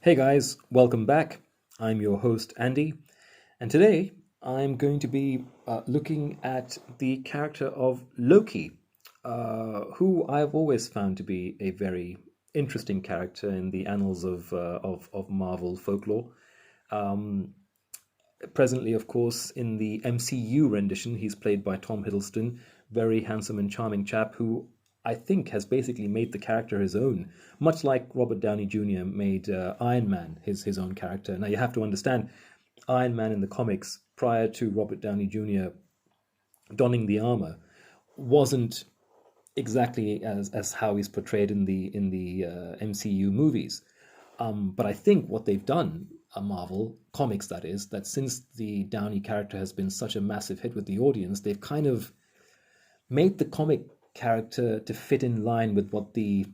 Hey guys, welcome back. I'm your host Andy, and today I'm going to be looking at the character of Loki, who I've always found to be a very interesting character in the annals of Marvel folklore. Um, Presently, of course, in the MCU rendition, he's played by Tom Hiddleston, very handsome and charming chap who I think has basically made the character his own, much like Robert Downey Jr. made Iron Man his own character. Now, you have to understand, Iron Man in the comics, prior to Robert Downey Jr. donning the armor, wasn't exactly as how he's portrayed in the MCU movies. But I think what they've done, Marvel Comics that is, that since the Downey character has been such a massive hit with the audience, they've kind of made the comic character to fit in line with what the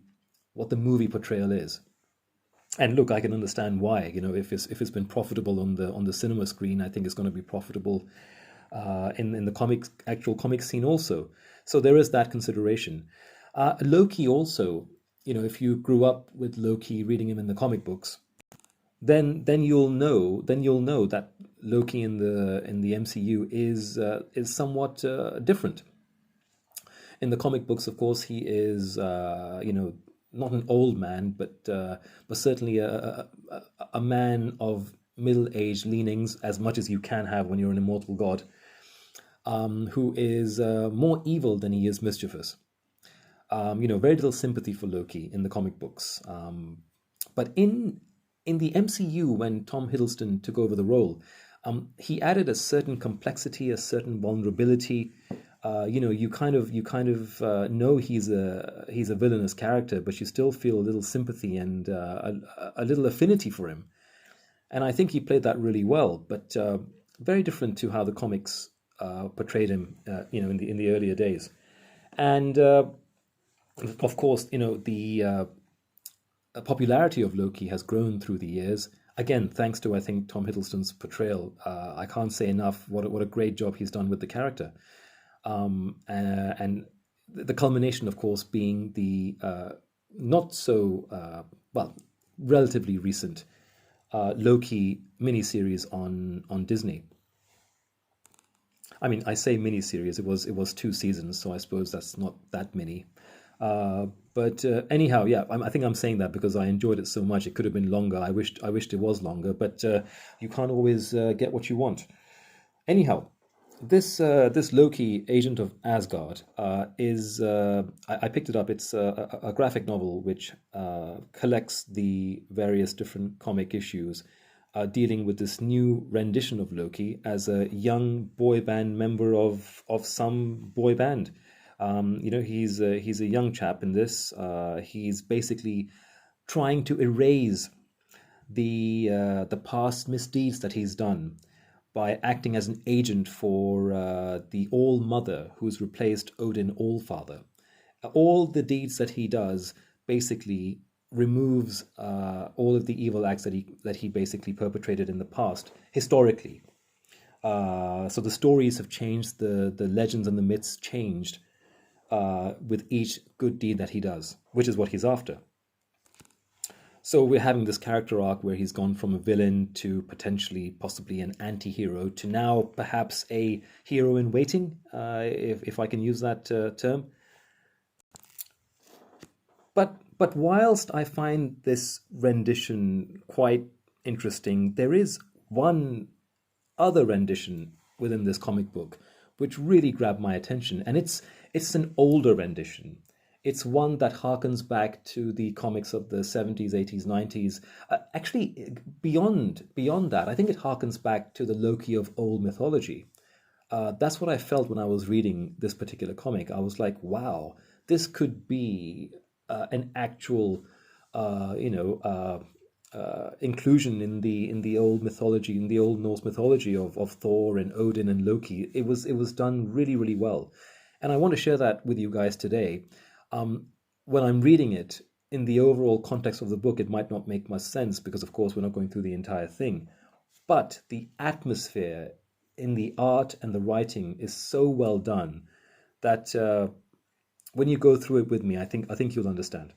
movie portrayal is. And look, I can understand why. If it's been profitable on the cinema screen, I think it's going to be profitable in the actual comic scene also. So there is that consideration. Loki also, if you grew up with Loki, reading him in the comic books, then you'll know that Loki in the MCU is somewhat different. In the comic books, of course, he is not an old man, but certainly a man of middle-aged leanings, as much as you can have when you're an immortal god, who is more evil than he is mischievous. Very little sympathy for Loki in the comic books. But in the MCU, when Tom Hiddleston took over the role, he added a certain complexity, a certain vulnerability. You kind of know he's a villainous character, but you still feel a little sympathy and a little affinity for him. And I think he played that really well, but very different to how the comics portrayed him, in the earlier days. And of course, the popularity of Loki has grown through the years. Again, thanks to I think Tom Hiddleston's portrayal. I can't say enough what a great job he's done with the character. And the culmination, of course, being the not so well, relatively recent Loki miniseries on Disney. I mean, I say miniseries. It was 2 seasons, so I suppose that's not that many. But anyhow, yeah, I think I'm saying that because I enjoyed it so much. It could have been longer. I wished it was longer, but you can't always get what you want. Anyhow, this Loki, Agent of Asgard, is I picked it up. It's a graphic novel which collects the various different comic issues dealing with this new rendition of Loki as a young boy band member of some boy band. He's a young chap in this. He's basically trying to erase the past misdeeds that he's done by acting as an agent for the All Mother, who's replaced Odin Allfather. All the deeds that he does basically removes all of the evil acts that he basically perpetrated in the past historically. So the stories have changed, the legends and the myths changed with each good deed that he does, which is what he's after. So we're having this character arc where he's gone from a villain to potentially, possibly an anti-hero to now perhaps a hero in waiting, if I can use that term. But whilst I find this rendition quite interesting, there is one other rendition within this comic book which really grabbed my attention, and it's an older rendition. It's one that harkens back to the comics of the 70s, 80s, 90s. Actually, beyond that, I think it harkens back to the Loki of old mythology. That's what I felt when I was reading this particular comic. I was like, wow, this could be an actual, inclusion in the old mythology, in the old Norse mythology of Thor and Odin and Loki. It was done really, really well, and I want to share that with you guys today. When I'm reading it in the overall context of the book, it might not make much sense because, of course, we're not going through the entire thing. But the atmosphere in the art and the writing is so well done that when you go through it with me, I think you'll understand.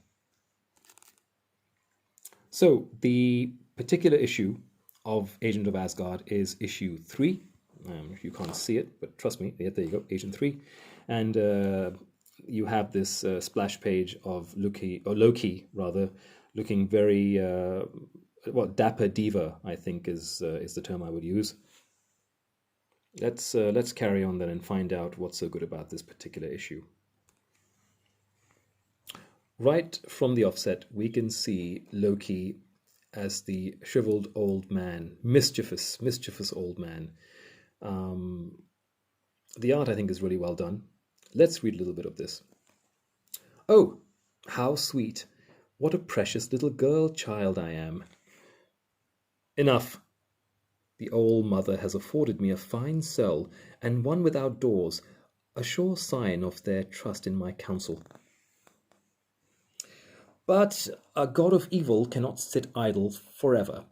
So the particular issue of Agent of Asgard is issue 3. You can't see it, but trust me, yeah, there you go, Agent 3. And you have this splash page of Loki, rather, looking very, dapper diva, I think is the term I would use. Let's carry on then and find out what's so good about this particular issue. Right from the offset, we can see Loki as the shriveled old man, mischievous old man. The art, I think, is really well done. Let's read a little bit of this. Oh, how sweet! What a precious little girl child I am! Enough! The old mother has afforded me a fine cell, and one without doors, a sure sign of their trust in my counsel. But a god of evil cannot sit idle forever.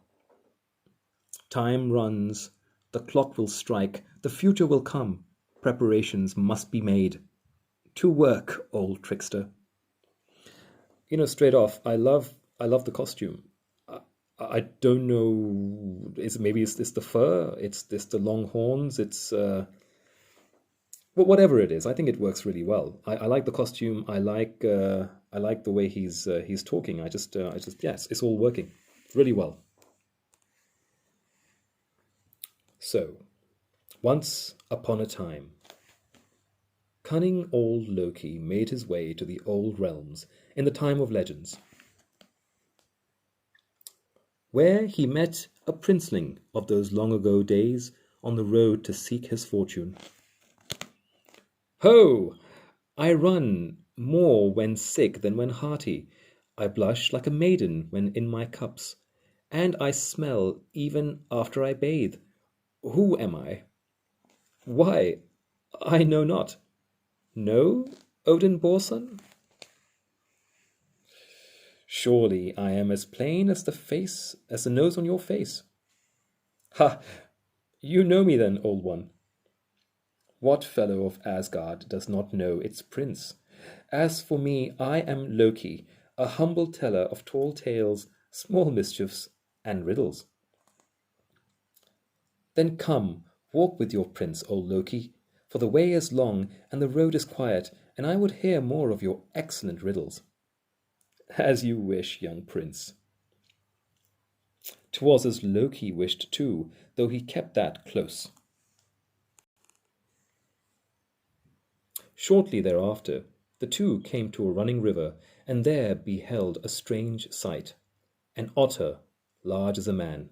Time runs, the clock will strike, the future will come, preparations must be made. To work, old trickster. Straight off, I love the costume. I don't know. Maybe it's the fur. It's the long horns. It's whatever it is. I think it works really well. I like the costume. I like the way he's talking. I just yes, it's all working really well. So, once upon a time, cunning old Loki made his way to the old realms in the time of legends, where he met a princeling of those long ago days on the road to seek his fortune. Ho! I run more when sick than when hearty. I blush like a maiden when in my cups, and I smell even after I bathe. Who am I? Why, I know not. No, Odin Borson? Surely I am as plain as the nose on your face. Ha! You know me then, old one. What fellow of Asgard does not know its prince? As for me, I am Loki, a humble teller of tall tales, small mischiefs, and riddles. Then come, walk with your prince, old Loki, for the way is long and the road is quiet, and I would hear more of your excellent riddles. As you wish, young prince. 'Twas as Loki wished too, though he kept that close. Shortly thereafter, the two came to a running river, and there beheld a strange sight, an otter large as a man.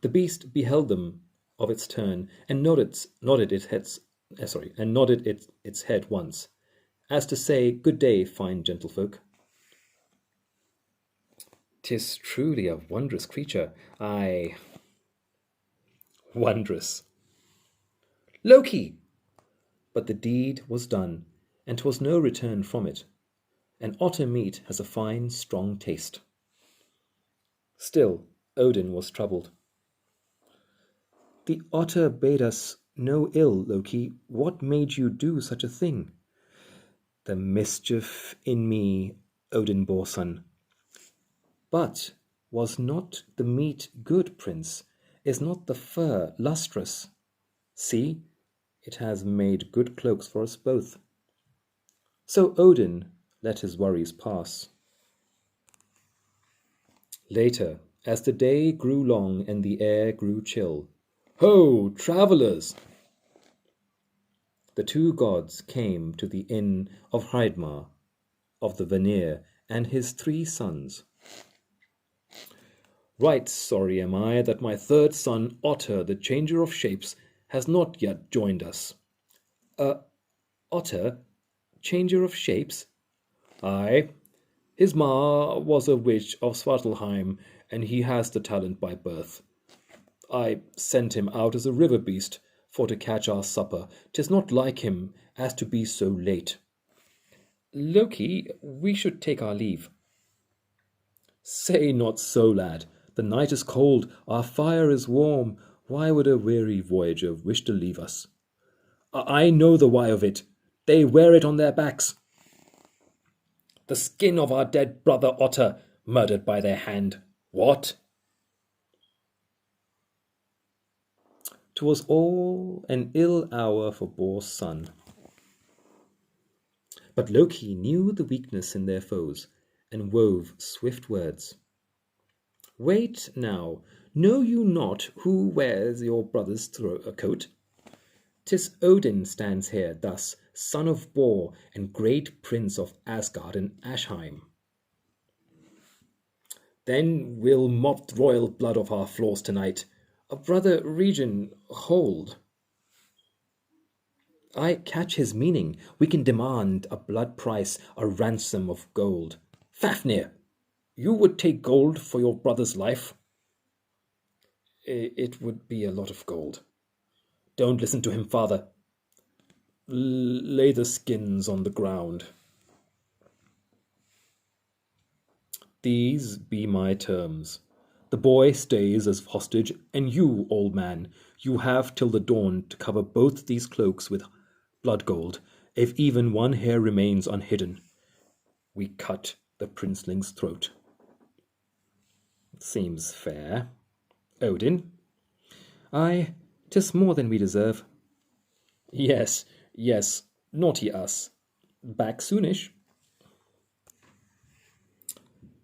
The beast beheld them of its turn, and nodded its head once, as to say, "Good day, fine gentlefolk." "'Tis truly a wondrous creature, aye, wondrous. Loki!" But the deed was done, and 'twas no return from it. And otter meat has a fine, strong taste. Still, Odin was troubled. "The otter bade us no ill, Loki. What made you do such a thing?" "The mischief in me, Odin Borson." "But was not the meat good, prince? Is not the fur lustrous? See, it has made good cloaks for us both." So Odin let his worries pass. Later, as the day grew long and the air grew chill, "Ho, travellers!" The two gods came to the inn of Hreidmar, of the Vanir, and his 3 sons. "Right sorry am I that my third son, Otter, the changer of shapes, has not yet joined us." Otter, changer of shapes?" "Aye, his ma was a witch of Svartalheim, and he has the talent by birth. I sent him out as a river beast, for to catch our supper. 'Tis not like him, as to be so late." "Loki, we should take our leave." "Say not so, lad. The night is cold, our fire is warm. Why would a weary voyager wish to leave us?" I know the why of it. They wear it on their backs." "The skin of our dead brother Otter. Murdered by their hand. What? 'Twas all an ill hour for Bor's son. But Loki knew the weakness in their foes, and wove swift words. Wait now, know you not who wears your brother's coat? 'Tis Odin stands here thus, son of Bor, and great prince of Asgard and Asheim. Then we'll mop the royal blood off our floors tonight. Brother Regin, hold. I catch his meaning. We can demand a blood price, a ransom of gold. Fafnir, you would take gold for your brother's life? It would be a lot of gold. Don't listen to him, father. Lay the skins on the ground. These be my terms. The boy stays as hostage, and you, old man, you have till the dawn to cover both these cloaks with blood gold. If even one hair remains unhidden, we cut the princeling's throat. Seems fair. Odin? Aye, 'tis more than we deserve. Yes, yes, naughty us. Back soonish.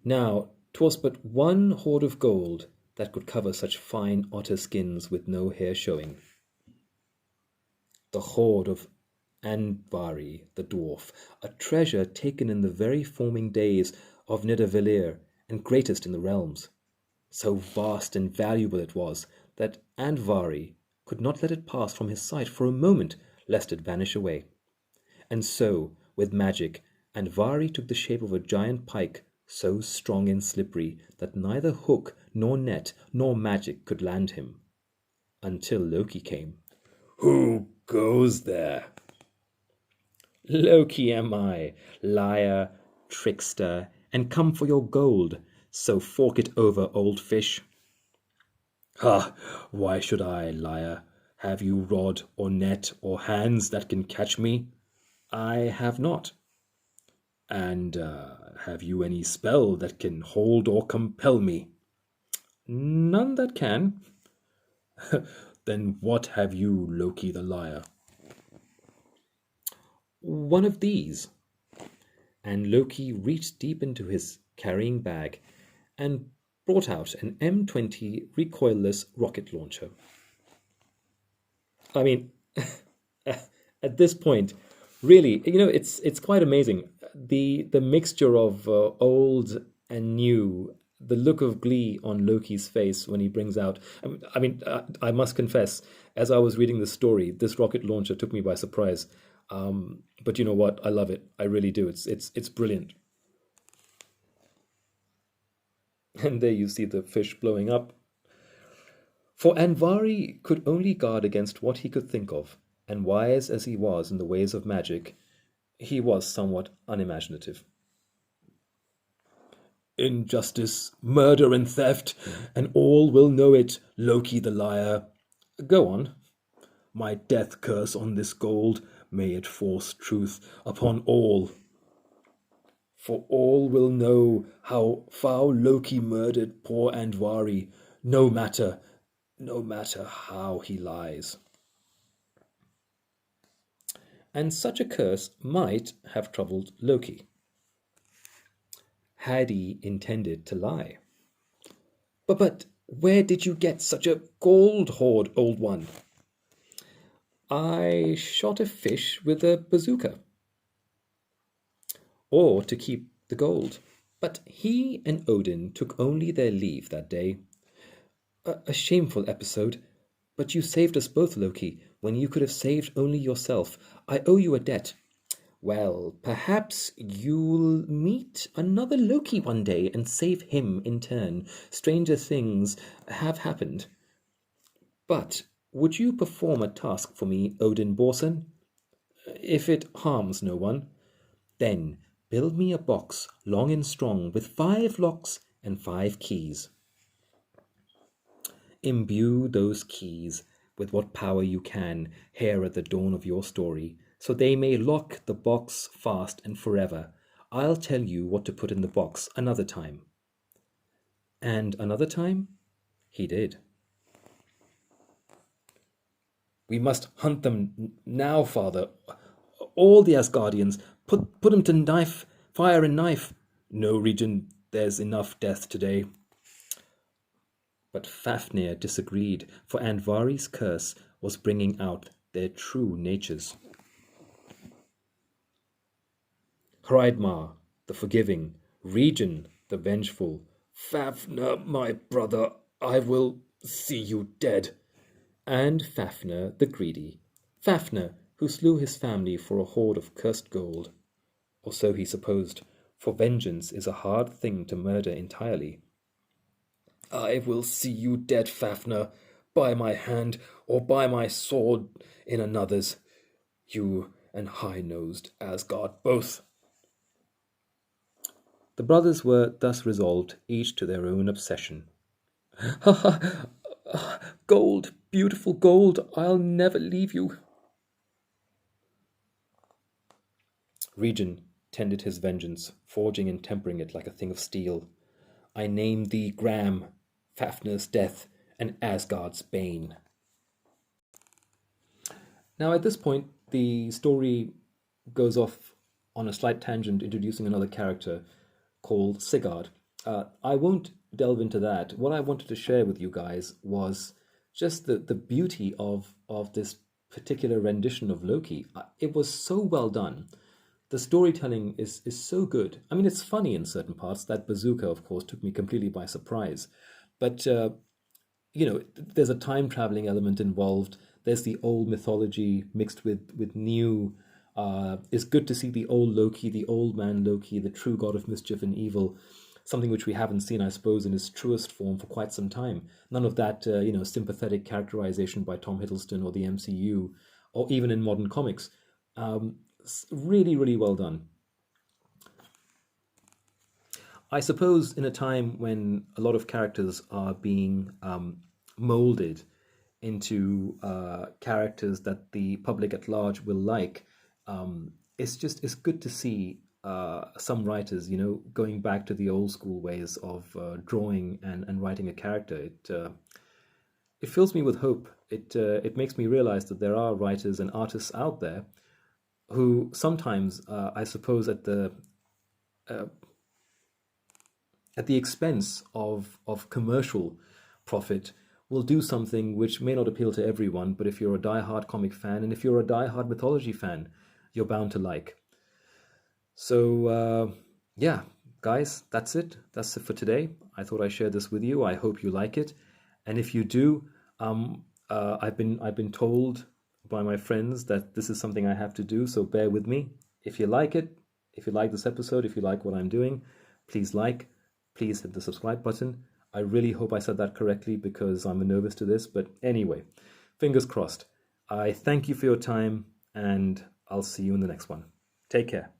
Now, 'twas but one hoard of gold that could cover such fine otter skins with no hair showing. The hoard of Andvari the dwarf, a treasure taken in the very forming days of Nidavellir, and greatest in the realms. So vast and valuable it was that Andvari could not let it pass from his sight for a moment, lest it vanish away. And so, with magic, Andvari took the shape of a giant pike, so strong and slippery that neither hook nor net nor magic could land him. Until Loki came. Who goes there? Loki am I, liar, trickster, and come for your gold, so fork it over, old fish. Ha! Why should I, liar? Have you rod or net or hands that can catch me? I have not. And have you any spell that can hold or compel me? None that can. Then what have you, Loki the liar? One of these. And Loki reached deep into his carrying bag and brought out an M20 recoilless rocket launcher. I mean, at this point, really, it's quite amazing. The mixture of old and new, the look of glee on Loki's face when he brings out. I must confess, as I was reading the story, this rocket launcher took me by surprise. But you know what? I love it. I really do. It's brilliant. And there you see the fish blowing up. For Andvari could only guard against what he could think of, and wise as he was in the ways of magic, he was somewhat unimaginative. Injustice, murder, and theft, and all will know it, Loki the liar. Go on. My death curse on this gold, may it force truth upon all. For all will know how foul Loki murdered poor Andvari, no matter how he lies. And such a curse might have troubled Loki, had he intended to lie. But where did you get such a gold hoard, old one? I shot a fish with a bazooka. Or to keep the gold. But he and Odin took only their leave that day. A shameful episode. But you saved us both, Loki, when you could have saved only yourself. I owe you a debt. Well, perhaps you'll meet another Loki one day and save him in turn. Stranger things have happened. But would you perform a task for me, Odin Borson? If it harms no one, then build me a box long and strong with 5 locks and 5 keys. Imbue those keys with what power you can here at the dawn of your story, so they may lock the box fast and forever. I'll tell you what to put in the box another time. And another time, he did. We must hunt them now, father. All the Asgardians. Put them to knife, fire and knife. No, Regent, there's enough death today. But Fafnir disagreed, for Andvari's curse was bringing out their true natures. Hreidmar, the forgiving, Regin, the vengeful. Fafnir, my brother, I will see you dead. And Fafnir, the greedy. Fafnir, who slew his family for a hoard of cursed gold. Or so he supposed, for vengeance is a hard thing to murder entirely. I will see you dead, Fafnir, by my hand or by my sword in another's. You and high-nosed Asgard both. The brothers were thus resolved, each to their own obsession. Ha ha! Gold, beautiful gold, I'll never leave you. Regin tended his vengeance, forging and tempering it like a thing of steel. I name thee Gram, Fafnir's death, and Asgard's bane. Now at this point, the story goes off on a slight tangent, introducing another character called Sigurd. I won't delve into that. What I wanted to share with you guys was just the beauty of this particular rendition of Loki. It was so well done. The storytelling is so good. I mean, it's funny in certain parts. That bazooka, of course, took me completely by surprise. But, there's a time traveling element involved. There's the old mythology mixed with new. It's good to see the old Loki, the old man Loki, the true god of mischief and evil, something which we haven't seen, I suppose, in its truest form for quite some time. None of that, sympathetic characterization by Tom Hiddleston or the MCU, or even in modern comics. Really, really well done. I suppose in a time when a lot of characters are being molded into characters that the public at large will like, it's good to see some writers, going back to the old school ways of drawing and writing a character. It fills me with hope. It makes me realize that there are writers and artists out there who sometimes, I suppose, at the expense of commercial profit, will do something which may not appeal to everyone, but if you're a die-hard comic fan and if you're a die-hard mythology fan, you're bound to like. So, yeah, guys, that's it. That's it for today. I thought I'd share this with you. I hope you like it. And if you do, I've been told by my friends that this is something I have to do, so bear with me. If you like it, if you like this episode, if you like what I'm doing, please hit the subscribe button. I really hope I said that correctly because I'm nervous to this, but anyway, fingers crossed. I thank you for your time and I'll see you in the next one. Take care.